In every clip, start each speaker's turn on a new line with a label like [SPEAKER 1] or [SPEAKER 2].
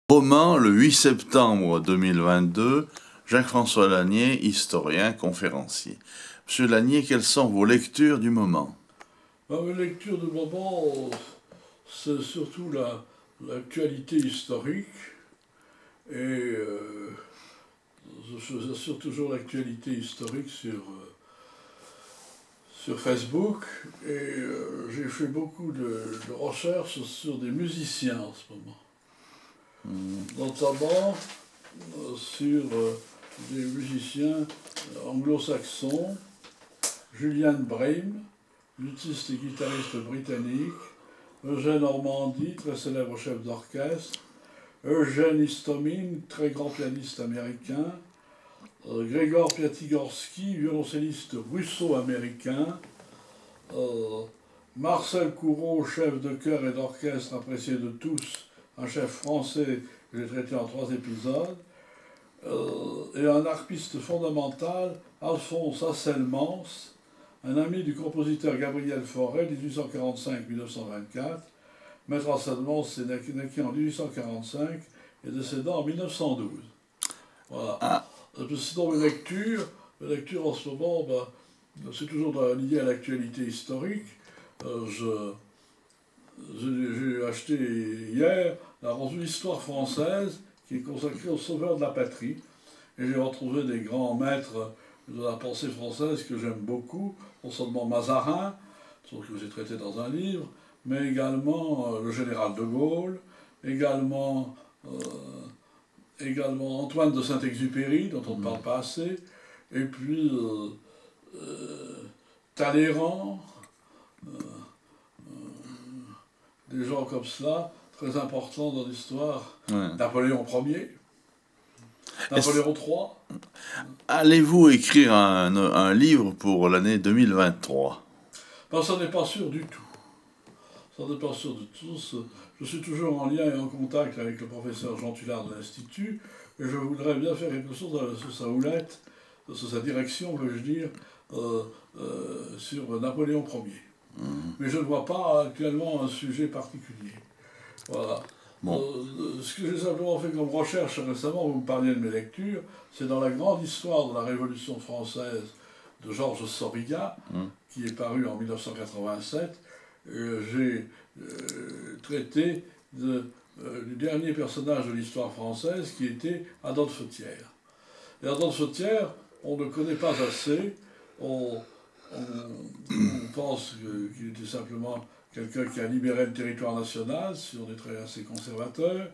[SPEAKER 1] Roman, le 8 septembre 2022, Jacques-François Lanier, historien, conférencier. Monsieur Lanier, quelles sont vos lectures du moment?
[SPEAKER 2] Mes lectures du moment, c'est surtout l'actualité historique. Et je assure toujours l'actualité historique sur Facebook. Et j'ai fait beaucoup de recherches sur des musiciens en ce moment. Notamment sur des musiciens anglo-saxons, Julian Bream, luthiste et guitariste britannique, Eugène Ormandy, très célèbre chef d'orchestre, Eugène Istomin, très grand pianiste américain, Grégor Piatigorsky, violoncelliste russo-américain, Marcel Couraud, chef de chœur et d'orchestre apprécié de tous, un chef français que j'ai traité en 3 épisodes, et un harpiste fondamental, Alphonse Asselmans, un ami du compositeur Gabriel Fauré, 1845-1924. Maître Asselmans est né en 1845 et décédé en 1912. Voilà. Sinon, mes lectures en ce moment, c'est toujours lié à l'actualité historique. J'ai acheté hier la revue Histoire française qui est consacrée aux sauveurs de la patrie. Et j'ai retrouvé des grands maîtres de la pensée française que j'aime beaucoup, non seulement Mazarin, que j'ai traité dans un livre, mais également le général de Gaulle, également Antoine de Saint-Exupéry, dont on ne parle pas assez, et puis Talleyrand, des gens comme cela, très importants dans l'histoire. Ouais. Napoléon Ier, Napoléon III.
[SPEAKER 1] Allez-vous écrire un livre pour l'année 2023?
[SPEAKER 2] Ça n'est pas sûr du tout. Ça n'est pas sûr du tout. Je suis toujours en lien et en contact avec le professeur Jean Tullard de l'Institut, et je voudrais bien faire quelque chose sur sa houlette, sur sa direction, veux-je dire, sur Napoléon Ier. Mais je ne vois pas actuellement un sujet particulier. Voilà. Bon. Ce que j'ai simplement fait comme recherche récemment, vous me parliez de mes lectures, c'est dans la grande histoire de la Révolution française de Georges Sorigat, qui est paru en 1987. J'ai traité du dernier personnage de l'histoire française, qui était Adolphe Thiers. Et Adolphe Thiers, on ne connaît pas assez. On pense qu'il était simplement quelqu'un qui a libéré le territoire national, si on est assez conservateur,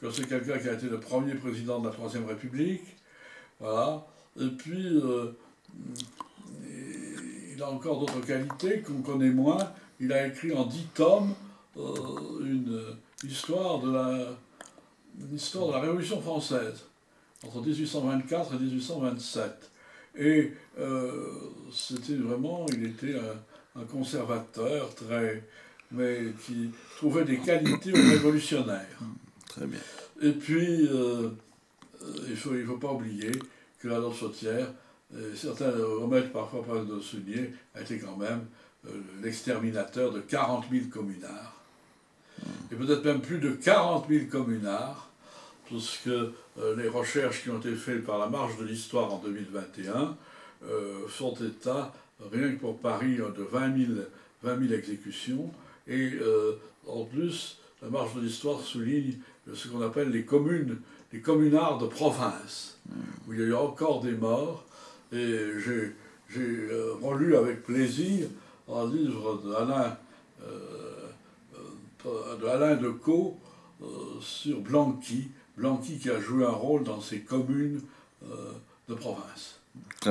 [SPEAKER 2] que c'est quelqu'un qui a été le premier président de la Troisième République, voilà. Et puis, il a encore d'autres qualités qu'on connaît moins. Il a écrit en 10 tomes une histoire de la Révolution française, entre 1824 et 1827. Et c'était vraiment, il était un conservateur mais qui trouvait des qualités aux révolutionnaires.
[SPEAKER 1] Très bien.
[SPEAKER 2] Et puis, il faut pas oublier que Adolphe Thiers, certains omettent parfois pas de souligner, a été quand même l'exterminateur de 40 000 communards. Et peut-être même plus de 40 000 communards, puisque les recherches qui ont été faites par la Marche de l'Histoire en 2021 font état, rien que pour Paris, de 20 000 exécutions. Et en plus, la Marche de l'Histoire souligne ce qu'on appelle les communards de province, où il y a eu encore des morts. Et j'ai relu avec plaisir un livre d'Alain Decaux sur Blanqui qui a joué un rôle dans ces communes de province.